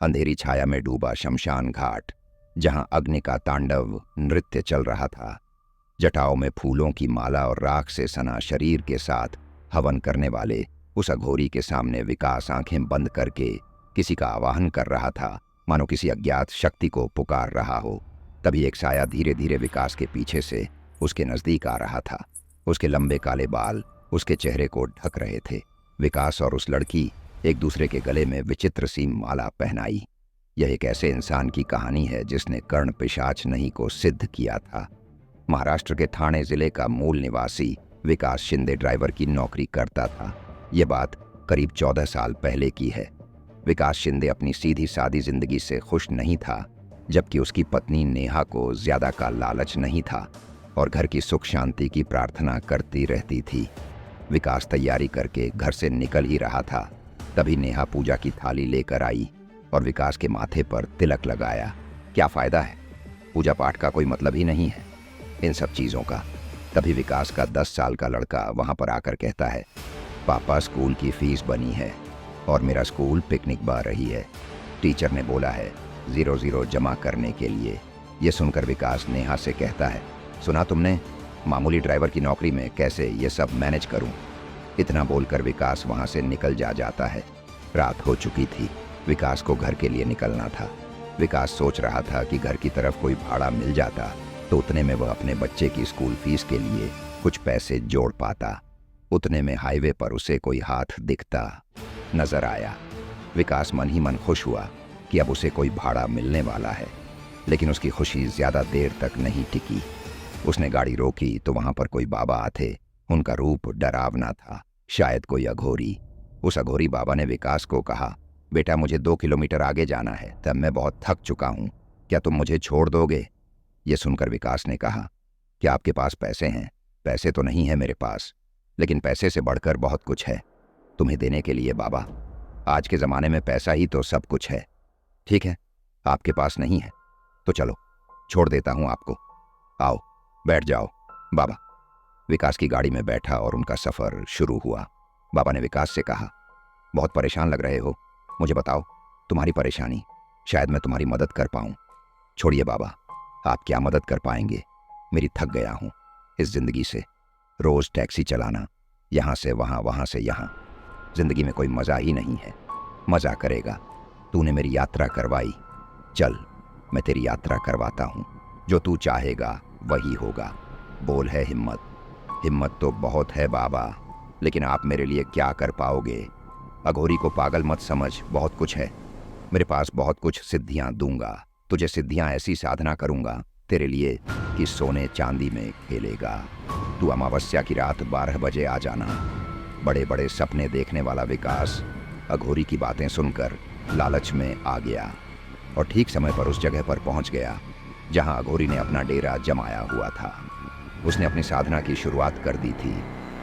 अंधेरी छाया में डूबा शमशान घाट, जहां अग्नि का तांडव नृत्य चल रहा था। जटाओं में फूलों की माला और राख से सना शरीर के साथ हवन करने वाले उस अघोरी के सामने विकास आंखें बंद करके किसी का आवाहन कर रहा था, मानो किसी अज्ञात शक्ति को पुकार रहा हो। तभी एक साया धीरे धीरे विकास के पीछे से उसके नजदीक आ रहा था। उसके लंबे काले बाल उसके चेहरे को ढक रहे थे। विकास और उस लड़की एक दूसरे के गले में विचित्र सी माला पहनाई। यह एक ऐसे इंसान की कहानी है जिसने कर्ण पिशाच नहीं को सिद्ध किया था। महाराष्ट्र के ठाणे जिले का मूल निवासी विकास शिंदे ड्राइवर की नौकरी करता था। यह बात करीब 14 साल पहले की है। विकास शिंदे अपनी सीधी सादी जिंदगी से खुश नहीं था, जबकि उसकी पत्नी नेहा को ज्यादा का लालच नहीं था और घर की सुख शांति की प्रार्थना करती रहती थी। विकास तैयारी करके घर से निकल ही रहा था, तभी नेहा पूजा की थाली लेकर आई और विकास के माथे पर तिलक लगाया। क्या फायदा है, पूजा पाठ का कोई मतलब ही नहीं है इन सब चीज़ों का। तभी विकास का 10 साल का लड़का वहाँ पर आकर कहता है, पापा स्कूल की फीस बनी है और मेरा स्कूल पिकनिक बा रही है। टीचर ने बोला है 0-0 जमा करने के लिए। ये सुनकर विकास नेहा से कहता है, सुना तुमने, मामूली ड्राइवर की नौकरी में कैसे ये सब मैनेज करूं। इतना बोलकर विकास वहां से निकल जाता है। रात हो चुकी थी, विकास को घर के लिए निकलना था। विकास सोच रहा था कि घर की तरफ कोई भाड़ा मिल जाता तो उतने में वह अपने बच्चे की स्कूल फीस के लिए कुछ पैसे जोड़ पाता। उतने में हाईवे पर उसे कोई हाथ दिखता नजर आया। विकास मन ही मन खुश हुआ कि अब उसे कोई भाड़ा मिलने वाला है, लेकिन उसकी खुशी ज्यादा देर तक नहीं टिकी। उसने गाड़ी रोकी तो वहां पर कोई बाबा थे। उनका रूप डरावना था, शायद कोई अघोरी। उस अघोरी बाबा ने विकास को कहा, बेटा मुझे 2 किलोमीटर आगे जाना है, तब मैं बहुत थक चुका हूँ, क्या तुम मुझे छोड़ दोगे। ये सुनकर विकास ने कहा, क्या आपके पास पैसे हैं। पैसे तो नहीं है मेरे पास, लेकिन पैसे से बढ़कर बहुत कुछ है तुम्हें देने के लिए बाबा। आज के ज़माने में पैसा ही तो सब कुछ है। ठीक है, आपके पास नहीं है तो चलो छोड़ देता हूँ आपको, आओ बैठ जाओ बाबा। विकास की गाड़ी में बैठा और उनका सफ़र शुरू हुआ। बाबा ने विकास से कहा, बहुत परेशान लग रहे हो, मुझे बताओ तुम्हारी परेशानी, शायद मैं तुम्हारी मदद कर पाऊँ। छोड़िए बाबा, आप क्या मदद कर पाएंगे, मेरी थक गया हूँ इस ज़िंदगी से। रोज़ टैक्सी चलाना, यहाँ से वहाँ वहाँ से यहाँ, ज़िंदगी में कोई मज़ा ही नहीं है। मज़ा करेगा, तूने मेरी यात्रा करवाई, चल मैं तेरी यात्रा करवाता हूँ। जो तू चाहेगा वही होगा। बोल है हिम्मत। हिम्मत तो बहुत है बाबा, लेकिन आप मेरे लिए क्या कर पाओगे। अघोरी को पागल मत समझ, बहुत कुछ है मेरे पास, बहुत कुछ सिद्धियां दूंगा तुझे। सिद्धियां ऐसी साधना करूंगा तेरे लिए कि सोने चांदी में खेलेगा। तू अमावस्या की रात 12 बजे आ जाना। बड़े बड़े सपने देखने वाला विकास अघोरी की बातें सुनकर लालच में आ गया और ठीक समय पर उस जगह पर पहुंच गया जहां अघोरी ने अपना डेरा जमाया हुआ था। उसने अपनी साधना की शुरुआत कर दी थी।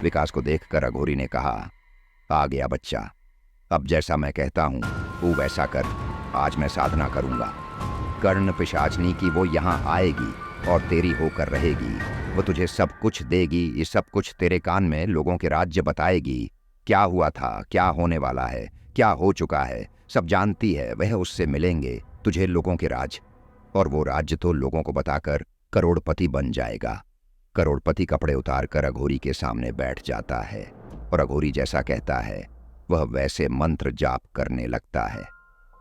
विकास को देखकर अघोरी ने कहा, आ गया बच्चा, अब जैसा मैं कहता हूँ तू वैसा कर। आज मैं साधना करूँगा। कर्ण पिशाचनी की वो यहाँ आएगी और तेरी होकर रहेगी। वो तुझे सब कुछ देगी, ये सब कुछ तेरे कान में लोगों के राज्य बताएगी। क्या हुआ था, क्या होने वाला है, क्या हो चुका है, सब जानती है। वह उससे मिलेंगे तुझे लोगों के राज, और वो राज्य तो लोगों को बताकर करोड़पति बन जाएगा। करोड़पति कपड़े उतार कर अघोरी के सामने बैठ जाता है और अघोरी जैसा कहता है वह वैसे मंत्र जाप करने लगता है।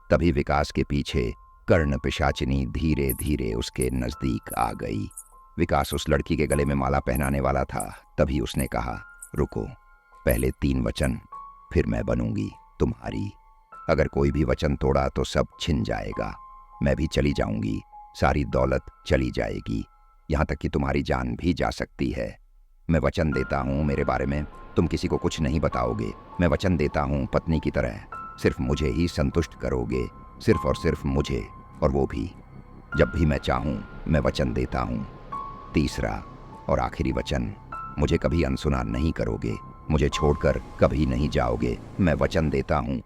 तभी विकास के पीछे कर्ण पिशाचिनी धीरे धीरे उसके नजदीक आ गई। विकास उस लड़की के गले में माला पहनाने वाला था, तभी उसने कहा, रुको, पहले 3 वचन, फिर मैं बनूंगी तुम्हारी। अगर कोई भी वचन तोड़ा तो सब छिन जाएगा, मैं भी चली जाऊंगी, सारी दौलत चली जाएगी, यहाँ तक कि तुम्हारी जान भी जा सकती है। मैं वचन देता हूँ मेरे बारे में तुम किसी को कुछ नहीं बताओगे। मैं वचन देता हूँ पत्नी की तरह सिर्फ मुझे ही संतुष्ट करोगे, सिर्फ और सिर्फ मुझे, और वो भी जब भी मैं चाहूँ। मैं वचन देता हूँ। तीसरा और आखिरी वचन, मुझे कभी अनसुना नहीं करोगे, मुझे छोड़कर कभी नहीं जाओगे, मैं वचन देता हूँ।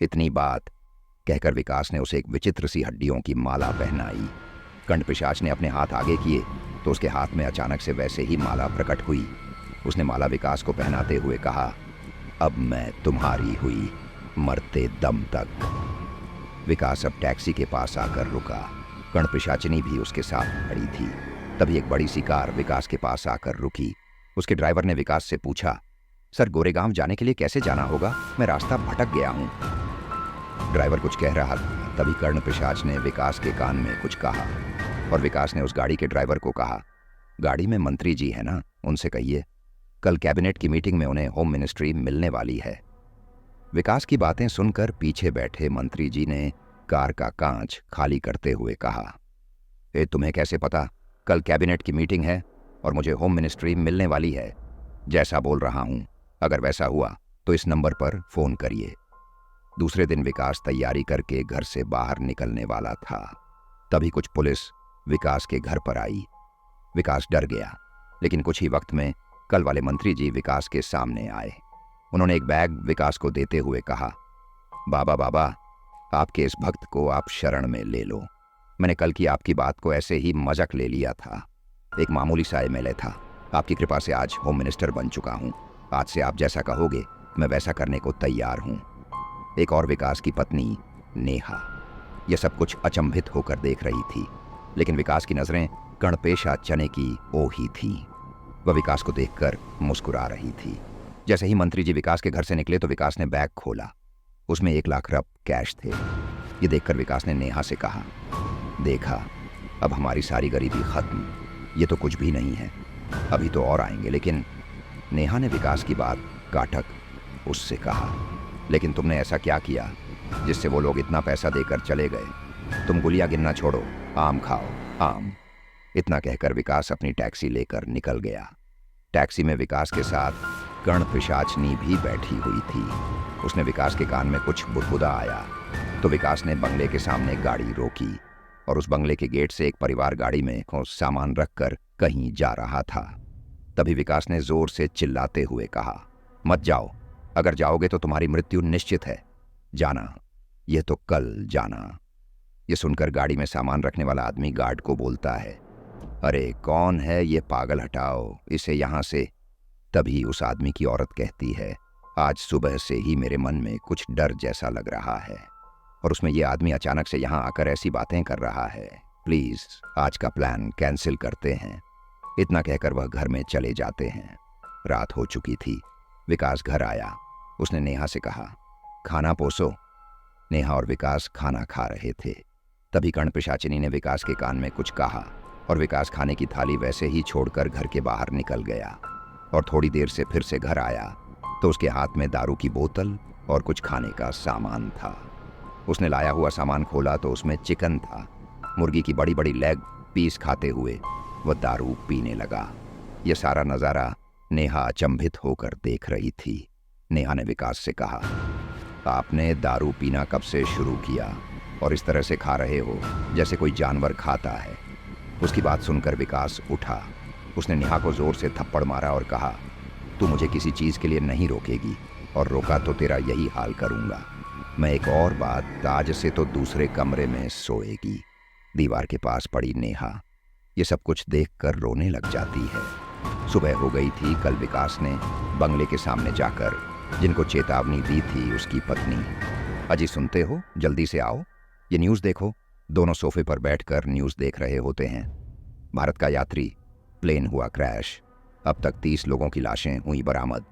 इतनी बात कहकर विकास ने उसे एक विचित्र सी हड्डियों की माला पहनाई। कर्ण पिशाच ने अपने हाथ आगे किए तो उसके हाथ में अचानक से वैसे ही माला प्रकट हुई। उसने माला विकास को पहनाते हुए कहा, अब मैं तुम्हारी हुई, मरते दम तक। विकास अब टैक्सी के पास आकर रुका। कर्णपिशाचिनी भी उसके साथ खड़ी थी। तभी एक बड़ी सी कार विकास के पास आकर रुकी। उसके ड्राइवर ने विकास से पूछा, सर गोरेगांव जाने के लिए कैसे जाना होगा? मैं रास्ता भटक गया हूँ। ड्राइवर कुछ कह रहा था, तभी कर्णपिशाच ने विकास के कान में कुछ कहा और विकास ने उस गाड़ी के ड्राइवर को कहा, गाड़ी में मंत्री जी है ना, उनसे कहिए कल कैबिनेट की मीटिंग में उन्हें होम मिनिस्ट्री मिलने वाली है। विकास की बातें सुनकर पीछे बैठे मंत्री जी ने कार का कांच खाली करते हुए कहा, तुम्हें कैसे पता कल कैबिनेट की मीटिंग है और मुझे होम मिनिस्ट्री मिलने वाली है? जैसा बोल रहा हूं, अगर वैसा हुआ तो इस नंबर पर फोन करिए। दूसरे दिन विकास तैयारी करके घर से बाहर निकलने वाला था। तभी कुछ पुलिस विकास के घर पर आई। विकास डर गया, लेकिन कुछ ही वक्त में कल वाले मंत्री जी विकास के सामने आए। उन्होंने एक बैग विकास को देते हुए कहा, बाबा बाबा, आपके इस भक्त को आप शरण में ले लो। मैंने कल की आपकी बात को ऐसे ही मजाक ले लिया था। एक मामूली सा एमएलए था, आपकी कृपा से आज होम मिनिस्टर बन चुका हूं। आज से आप जैसा कहोगे मैं वैसा करने को तैयार हूं। एक और विकास की पत्नी नेहा यह सब कुछ अचंभित होकर देख रही थी, लेकिन विकास की नजरें कर्णपेशा चने की ओही थी। वह विकास को देखकर मुस्कुरा रही थी। जैसे ही मंत्री जी विकास के घर से निकले तो विकास ने बैग खोला। उसमें 1 लाख रुपए कैश थे। ये देखकर विकास ने नेहा से कहा, देखा, अब हमारी सारी गरीबी खत्म। ये तो कुछ भी नहीं है, अभी तो और आएंगे। लेकिन नेहा ने विकास की बात काटक उससे कहा, लेकिन तुमने ऐसा क्या किया जिससे वो लोग इतना पैसा देकर चले गए? तुम गुलियां गिनना छोड़ो, आम खाओ, आम। इतना कहकर विकास अपनी टैक्सी लेकर निकल गया। टैक्सी में विकास के साथ कर्णपिशाचनी भी बैठी हुई थी। उसने विकास के कान में कुछ बुदबुदा आया तो विकास ने बंगले के सामने गाड़ी रोकी और उस बंगले के गेट से एक परिवार गाड़ी में सामान रखकर कहीं जा रहा था। तभी विकास ने जोर से चिल्लाते हुए कहा, मत जाओ, अगर जाओगे तो तुम्हारी मृत्यु निश्चित है। जाना, यह तो कल जाना। यह सुनकर गाड़ी में सामान रखने वाला आदमी गार्ड को बोलता है, अरे कौन है ये पागल, हटाओ इसे यहां से। तभी उस आदमी की औरत कहती है, आज सुबह से ही मेरे मन में कुछ डर जैसा लग रहा है और उसमें यह आदमी अचानक से यहां आकर ऐसी बातें कर रहा है। प्लीज आज का प्लान कैंसिल करते हैं। इतना कहकर वह घर में चले जाते हैं। रात हो चुकी थी। विकास घर आया। उसने नेहा से कहा, खाना पोसो। नेहा और विकास खाना खा रहे थे। तभी कर्णपिशाचिनी ने विकास के कान में कुछ कहा और विकास खाने की थाली वैसे ही छोड़कर घर के बाहर निकल गया और थोड़ी देर से फिर से घर आया तो उसके हाथ में दारू की बोतल और कुछ खाने का सामान था। उसने लाया हुआ सामान खोला तो उसमें चिकन था। मुर्गी की बड़ी बड़ी लेग पीस खाते हुए वह दारू पीने लगा। यह सारा नज़ारा नेहा अचंभित होकर देख रही थी। नेहा ने विकास से कहा, आपने दारू पीना कब से शुरू किया और इस तरह से खा रहे हो जैसे कोई जानवर खाता है? उसकी बात सुनकर विकास उठा। उसने नेहा को जोर से थप्पड़ मारा और कहा, तू मुझे किसी चीज़ के लिए नहीं रोकेगी और रोका तो तेरा यही हाल करूँगा। मैं एक और बात, आज से तो दूसरे कमरे में सोएगी। दीवार के पास पड़ी नेहा ये सब कुछ देखकर रोने लग जाती है। सुबह हो गई थी। कल विकास ने बंगले के सामने जाकर जिनको चेतावनी दी थी उसकी पत्नी, अजी सुनते हो, जल्दी से आओ, ये न्यूज़ देखो। दोनों सोफे पर बैठकर न्यूज़ देख रहे होते हैं। भारत का यात्री प्लेन हुआ क्रैश, अब तक 30 लोगों की लाशें हुई बरामद।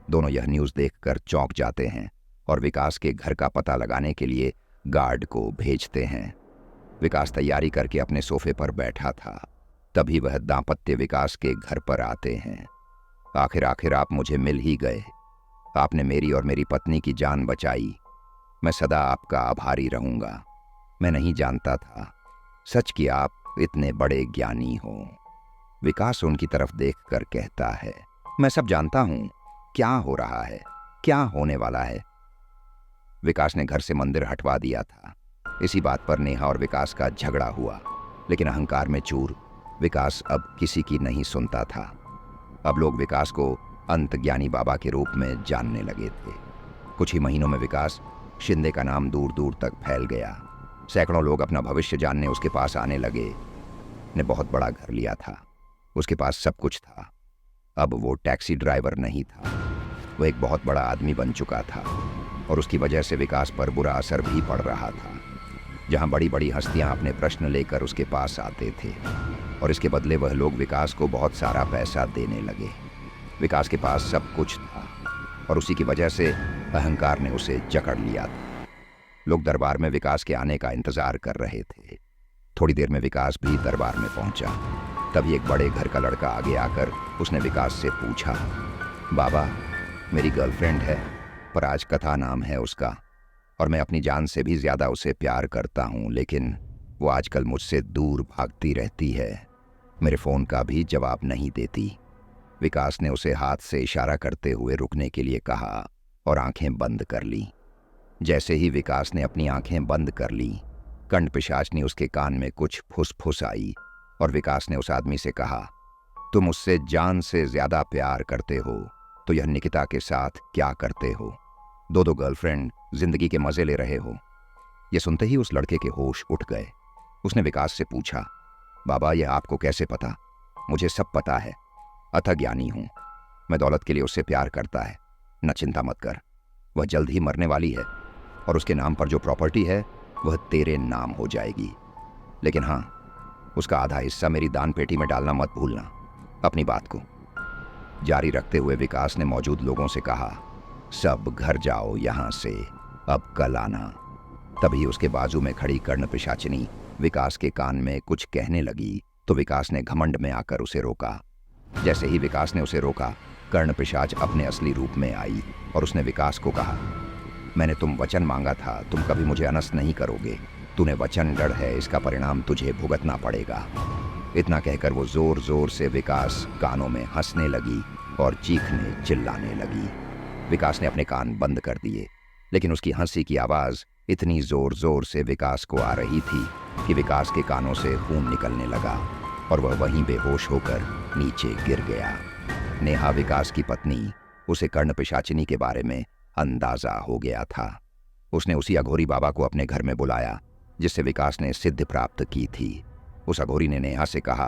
दोनों यह न्यूज़ देखकर चौंक जाते हैं और विकास के घर का पता लगाने के लिए गार्ड को भेजते हैं। विकास तैयारी करके अपने सोफे पर बैठा था। तभी वह दांपत्य विकास के घर पर आते हैं। आखिर आप मुझे मिल ही गए। आपने मेरी और मेरी पत्नी की जान बचाई। मैं सदा आपका आभारी रहूंगा। मैं नहीं जानता था सच कि आप इतने बड़े ज्ञानी हो। विकास उनकी तरफ देखकर कहता है, मैं सब जानता हूं। क्या हो रहा है, क्या होने वाला है? विकास ने घर से मंदिर हटवा दिया था। इसी बात पर नेहा और विकास का झगड़ा हुआ, लेकिन अहंकार में चूर विकास अब किसी की नहीं सुनता था। अब लोग विकास को अंतज्ञानी बाबा के रूप में जानने लगे थे। कुछ ही महीनों में विकास शिंदे का नाम दूर दूर तक फैल गया। सैकड़ों लोग अपना भविष्य जानने उसके पास आने लगे। ने बहुत बड़ा घर लिया था, उसके पास सब कुछ था। अब वो टैक्सी ड्राइवर नहीं था, वो एक बहुत बड़ा आदमी बन चुका था और उसकी वजह से विकास पर बुरा असर भी पड़ रहा था। जहां बड़ी बड़ी हस्तियां अपने प्रश्न लेकर उसके पास आते थे, और इसके बदले वह लोग विकास को बहुत सारा पैसा देने लगे। विकास के पास सब कुछ था और उसी की वजह से अहंकार ने उसे जकड़ लिया था। लोग दरबार में विकास के आने का इंतजार कर रहे थे। थोड़ी देर में विकास भी दरबार में पहुंचा। तभी एक बड़े घर का लड़का आगे आकर उसने विकास से पूछा, बाबा, मेरी गर्लफ्रेंड है, पर आज कथा नाम है उसका, और मैं अपनी जान से भी ज्यादा उसे प्यार करता हूं, लेकिन वो आजकल मुझसे दूर भागती रहती है, मेरे फोन का भी जवाब नहीं देती। विकास ने उसे हाथ से इशारा करते हुए रुकने के लिए कहा और आंखें बंद कर ली। जैसे ही विकास ने अपनी आंखें बंद कर ली, कंठ पिशाचनी उसके कान में कुछ फुसफुसाई और विकास ने उस आदमी से कहा, तुम उससे जान से ज्यादा प्यार करते हो तो यह निकिता के साथ क्या करते हो? दो दो गर्लफ्रेंड, जिंदगी के मजे ले रहे हो। यह सुनते ही उस लड़के के होश उठ गए। उसने विकास से पूछा, बाबा, यह आपको कैसे पता? मुझे सब पता है, अथक ज्ञानी हूं मैं। दौलत के लिए उससे प्यार करता है, न चिंता मत कर, वह जल्द ही मरने वाली है और उसके नाम पर जो प्रॉपर्टी है वह तेरे नाम हो जाएगी। लेकिन हाँ, उसका आधा हिस्सा मेरी दान पेटी में डालना मत भूलना। अपनी बात को जारी रखते हुए विकास ने मौजूद लोगों से कहा, सब घर जाओ यहां से, अब कल आना। तभी उसके बाजू में खड़ी कर्ण पिशाचिनी विकास के कान में कुछ कहने लगी तो विकास ने घमंड में आकर उसे रोका। जैसे ही विकास ने उसे रोका, कर्ण पिशाच अपने असली रूप में आई और उसने विकास को कहा, मैंने तुम वचन मांगा था, तुम कभी मुझे अनस्त नहीं करोगे। तूने वचन गढ़ है, इसका परिणाम तुझे भुगतना पड़ेगा। इतना कहकर वो जोर जोर से विकास कानों में हंसने लगी और चीखने चिल्लाने लगी। विकास ने अपने कान बंद कर दिए, लेकिन उसकी हंसी की आवाज इतनी जोर जोर से विकास को आ रही थी कि विकास के कानों से खून निकलने लगा और वह वहीं बेहोश होकर नीचे गिर गया। नेहा, विकास की पत्नी, उसे कर्ण पिशाचिनी के बारे में अंदाजा हो गया था। उसने उसी अघोरी बाबा को अपने घर में बुलाया जिससे विकास ने सिद्धि प्राप्त की थी। उस अघोरी ने नेहा से कहा,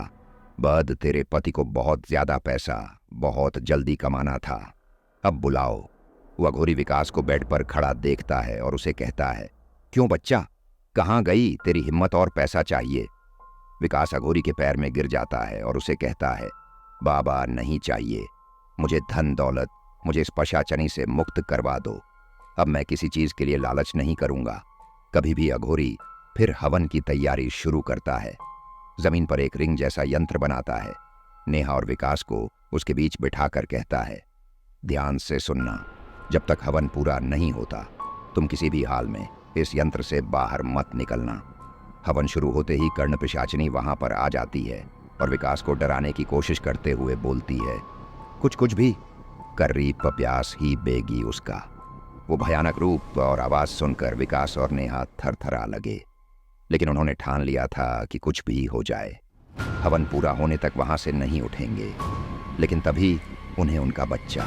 बद, तेरे पति को बहुत ज्यादा पैसा बहुत जल्दी कमाना था, अब बुलाओ। वो अघोरी विकास को बेड पर खड़ा देखता है और उसे कहता है, क्यों बच्चा, कहाँ गई तेरी हिम्मत, और पैसा चाहिए? विकास अघोरी के पैर में गिर जाता है और उसे कहता है, बाबा, नहीं चाहिए मुझे धन दौलत, मुझे इस पिशाचनी से मुक्त करवा दो। अब मैं किसी चीज के लिए लालच नहीं करूंगा। कभी भी अघोरी फिर हवन की तैयारी शुरू करता है। जमीन पर एक रिंग जैसा यंत्र बनाता है। नेहा और विकास को उसके बीच बिठाकर कहता है, ध्यान से सुनना, जब तक हवन पूरा नहीं होता तुम किसी भी हाल में इस यंत्र से बाहर मत निकलना। हवन शुरू होते ही कर्ण पिशाचिनी वहां पर आ जाती है और विकास को डराने की कोशिश करते हुए बोलती है, कुछ कुछ भी कर्री पप्यास ही बेगी उसका। वो भयानक रूप और आवाज सुनकर विकास और नेहा थरथरा लगे, लेकिन उन्होंने ठान लिया था कि कुछ भी हो जाए हवन पूरा होने तक वहां से नहीं उठेंगे। लेकिन तभी उन्हें उनका बच्चा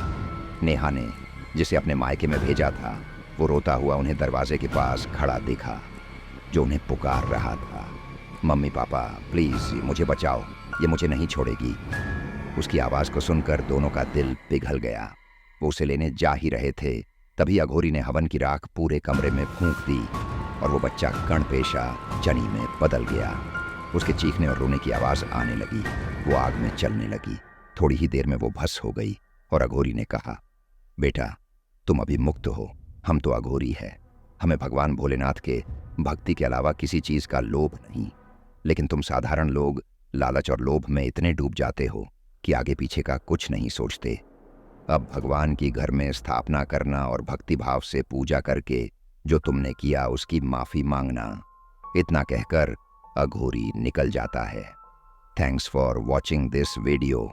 नेहा ने, जिसे अपने मायके में भेजा था, वो रोता हुआ उन्हें दरवाजे के पास खड़ा देखा, जो उन्हें पुकार रहा था, मम्मी पापा प्लीज मुझे बचाओ, ये मुझे नहीं छोड़ेगी। उसकी आवाज को सुनकर दोनों का दिल पिघल गया। वो उसे लेने जा ही रहे थे, तभी अघोरी ने हवन की राख पूरे कमरे में फूंक दी और वो बच्चा कणपेशा चनी में बदल गया। उसके चीखने और रोने की आवाज आने लगी। वो आग में चलने लगी। थोड़ी ही देर में वो भस्म हो गई और अघोरी ने कहा, बेटा, तुम अभी मुक्त हो, हम तो अघोरी है, हमें भगवान भोलेनाथ के भक्ति के अलावा किसी चीज का लोभ नहीं। लेकिन तुम साधारण लोग लालच और लोभ में इतने डूब जाते हो कि आगे पीछे का कुछ नहीं सोचते। अब भगवान की घर में स्थापना करना और भक्ति भाव से पूजा करके जो तुमने किया उसकी माफी मांगना। इतना कहकर अघोरी निकल जाता है। Thanks for watching this video.